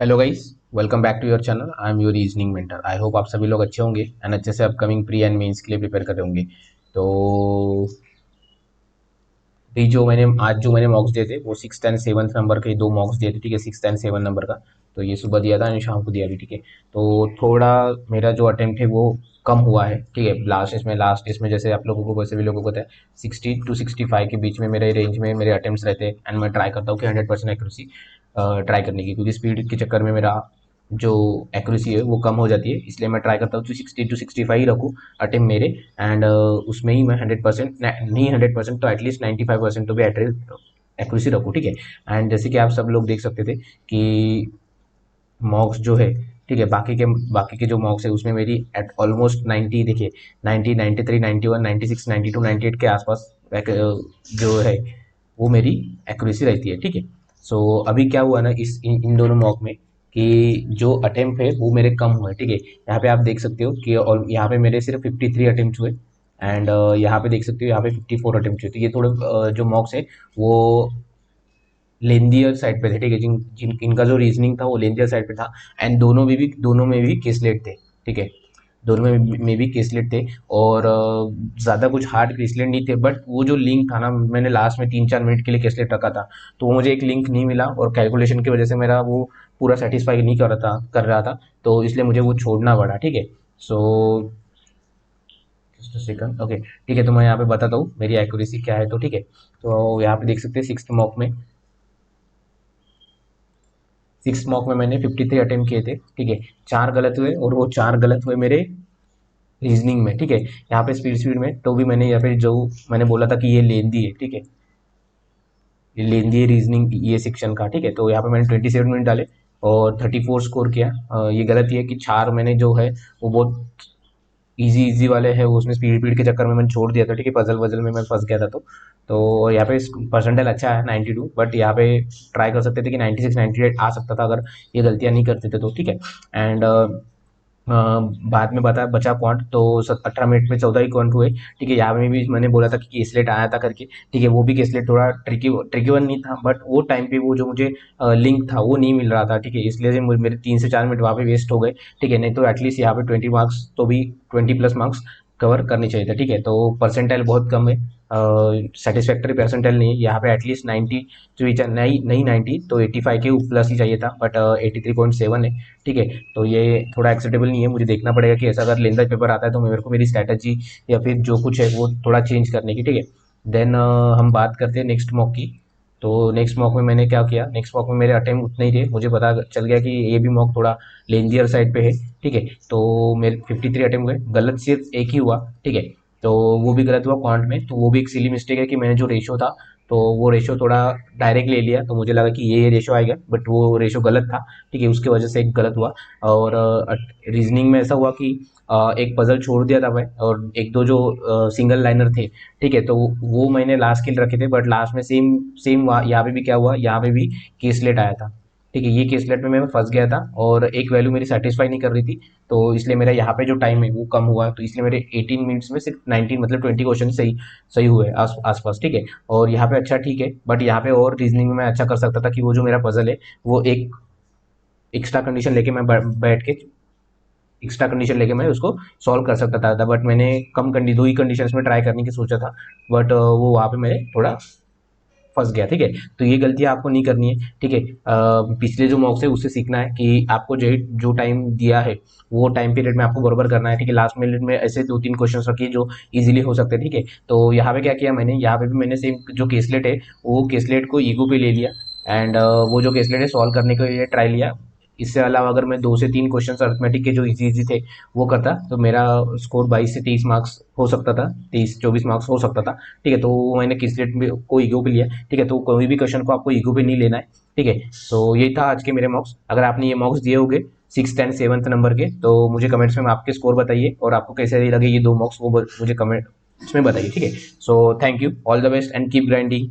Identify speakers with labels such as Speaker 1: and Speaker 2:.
Speaker 1: Hello guys, welcome back to your channel. I am your reasoning mentor. I hope आप सभी लोग अच्छे होंगे एंड अच्छे से अपकमिंग प्री एंड मेंस के लिए प्रिपेयर कर रहे होंगे। तो भी जो मैंने मॉक्स दिए थे वो सिक्स एंड सेवन्थ नंबर के दो मॉक्स दिए थे, ठीक है। सिक्स एंड सेवन नंबर का तो ये सुबह दिया था एंड शाम को दिया भी, ठीक है। तो थोड़ा मेरा जो अटेम्प्ट है वो कम हुआ है, ठीक है। लास्ट इसमें जैसे आप लोगों को, वैसे भी लोगों को पता है, 60 to 65 के बीच में मेरे रेंज में मेरे अटेम्प्ट्स रहते हैं एंड मैं ट्राई करता हूँ कि 100% एक्यूरेसी ट्राई करने की, क्योंकि स्पीड के चक्कर में मेरा जो एक्यूरेसी है वो कम हो जाती है। इसलिए मैं ट्राई करता हूँ कि 60 to 65 ही रखूँ अटेम्प्ट मेरे। एंड उसमें ही मैं 100% नहीं, 100% तो एटलीस्ट 95% तो भी एक्यूरेसी रखूँ, ठीक है। एंड जैसे कि आप सब लोग देख सकते थे कि मॉक्स जो है, ठीक है, बाकी के जो मॉक्स है उसमें मेरी एट ऑलमोस्ट 90, देखिए, 90, 93, 91, 96, 92, 98 के आसपास जो है वो मेरी एक्यूरेसी रहती है, ठीक है। सो अभी क्या हुआ ना इन दोनों मॉक में कि जो अटेम्प्ट है वो मेरे कम हुए, ठीक है। यहाँ पे आप देख सकते हो कि और यहाँ पे मेरे सिर्फ 53 अटेम्प्ट हुए एंड यहाँ पे देख सकते हो यहाँ पे 54 अटेम्प्ट हुए। तो ये थोड़े जो मॉक्स है वो लेंदियर साइड पे थे, ठीक है। जिन जिन इनका जो रीजनिंग था वो लेंदियर साइड पे था एंड दोनों में भी केसलेट थे, ठीक है। दोनों में भी केसलेट थे और ज़्यादा कुछ हार्ड केसलेट नहीं थे, बट वो जो लिंक था ना, मैंने लास्ट में 3-4 मिनट के लिए केसलेट रखा था तो वो मुझे एक लिंक नहीं मिला और कैलकुलेशन की वजह से मेरा वो पूरा सेटिस्फाई नहीं कर रहा था, तो इसलिए मुझे वो छोड़ना पड़ा, ठीक है। सो जस्ट सेकंड, ओके, ठीक है। तो मैं यहाँ पे बताता हूँ मेरी एक्यूरेसी क्या है, तो ठीक है। तो यहाँ पे देख सकते हैं सिक्स मॉक में मैंने 53 अटेम्प्ट किए थे, ठीक है। चार गलत हुए और वो चार गलत हुए मेरे रीजनिंग में, ठीक है। यहाँ पे स्पीड स्पीड में तो भी मैंने यहाँ पे जो मैंने बोला था कि ये लेंदी है, ठीक है, ये लेंदी है रीजनिंग ये सेक्शन का, ठीक है। तो यहाँ पे मैंने 27 मिनट डाले और 34 स्कोर किया। ये गलत है कि चार मैंने जो है वो बहुत इजी इजी वाले हैं, वो उसमें स्पीड स्पीड के चक्कर में मैंने छोड़ दिया था, ठीक है। पजल वजल में मैं फंस गया था। तो यहाँ पे परसेंटाइल अच्छा है 92, बट यहाँ पे ट्राई कर सकते थे कि 96 98 आ सकता था अगर ये गलतियाँ नहीं करते थे तो, ठीक है। एंड बाद में बचा क्वांट, तो 18 मिनट में 14 ही क्वांट हुए, ठीक है। यहाँ में भी मैंने बोला था कि केसलेट आया था करके, ठीक है। वो भी केसलेट थोड़ा ट्रिकी ट्रिकी वन नहीं था, बट वो टाइम पे वो जो मुझे लिंक था वो नहीं मिल रहा था, ठीक है। इसलिए से मेरे 3 से 4 मिनट वहाँ पे वेस्ट हो गए, ठीक है। नहीं तो एटलीस्ट यहाँ पे 20 मार्क्स तो भी 20+ मार्क्स कवर करने चाहिए था, ठीक है। तो परसेंटाइल बहुत कम है, सेटिस्फैक्टरी परसेंटाइल नहीं है यहाँ पे। एटलीस्ट 90 जो नहीं नहीं 90 तो 85 के प्लस ही चाहिए था, बट 83.7 है, ठीक है। तो ये थोड़ा एक्सेप्टेबल नहीं है। मुझे देखना पड़ेगा कि ऐसा अगर लेंदा पेपर आता है तो मेरे को मेरी स्ट्रैटेजी या फिर जो कुछ है वो थोड़ा चेंज करने की, ठीक है। देन हम बात करते हैं नेक्स्ट मॉक की। तो नेक्स्ट मॉक में मैंने क्या किया, नेक्स्ट मॉक में मेरे अटेम्प्ट उतने ही थे। मुझे पता चल गया कि ये भी मॉक थोड़ा लेंदियर साइड पे है, ठीक है। तो मेरे 53 अटेम्प्ट हुए, गलत सिर्फ एक ही हुआ, ठीक है। तो वो भी गलत हुआ क्वांट में, तो वो भी एक सिली मिस्टेक है कि मैंने जो रेशो था तो वो रेशो थोड़ा डायरेक्ट ले लिया, तो मुझे लगा कि ये रेशो आएगा, बट वो रेशो गलत था, ठीक है। उसकी वजह से एक गलत हुआ। और रीजनिंग में ऐसा हुआ कि एक पजल छोड़ दिया था मैं और एक दो जो सिंगल लाइनर थे, ठीक है। तो वो मैंने लास्ट के लिए रखे थे, बट लास्ट में सेम सेम यहाँ पे भी क्या हुआ, यहाँ पे भी केसलेट आया था, ठीक है। ये केसलेट में मैं फंस गया था और एक वैल्यू मेरी सेटिस्फाई नहीं कर रही थी, तो इसलिए मेरा यहाँ पे जो टाइम है वो कम हुआ, तो इसलिए मेरे 18 मिनट्स में सिर्फ 19 मतलब 20 क्वेश्चन सही सही हुए आसपास, ठीक है। और यहाँ पे अच्छा, ठीक है, बट यहाँ पे और रीजनिंग में मैं अच्छा कर सकता था कि वो जो मेरा पजल है वो एक एक्स्ट्रा कंडीशन लेके मैं बैठ के एक्स्ट्रा कंडीशन लेके मैं उसको सॉल्व कर सकता था, बट मैंने दो ही कंडीशंस में ट्राई करने की सोचा था, बट वो वहाँ पे मैंने थोड़ा फंस गया, ठीक है। तो ये गलतियाँ आपको नहीं करनी है, ठीक है। पिछले जो मॉक्स है उससे सीखना है कि आपको जो जो टाइम दिया है वो टाइम पीरियड में आपको बराबर करना है, ठीक है। लास्ट मिनट में ऐसे 2-3 क्वेश्चंस रखिए जो इजीली हो सकते हैं, ठीक है। तो यहाँ पे क्या किया मैंने, यहाँ पे भी मैंने सेम जो केसलेट है वो केसलेट को ईगो पे ले लिया एंड वो जो केसलेट है सॉल्व करने के लिए ट्राई लिया। इससे अलावा अगर मैं 2 से 3 क्वेश्चन अर्थमेटिक के जो इजी इजी थे वो करता तो मेरा स्कोर 22 से 23 मार्क्स हो सकता था, 23-24 मार्क्स हो सकता था, ठीक है। तो मैंने किसलेट में को ईगो पे लिया, ठीक है। तो कोई भी क्वेश्चन को आपको ईगो पे नहीं लेना है, ठीक है। सो ये था आज के मेरे मॉक्स। अगर आपने ये मॉक्स दिए होंगे 6th एंड 7th नंबर के, तो मुझे कमेंट्स में आपके स्कोर बताइए और आपको कैसे लगे ये दो मॉक्स वो मुझे कमेंट्स में बताइए, ठीक है। So thank you, all the best and keep grinding.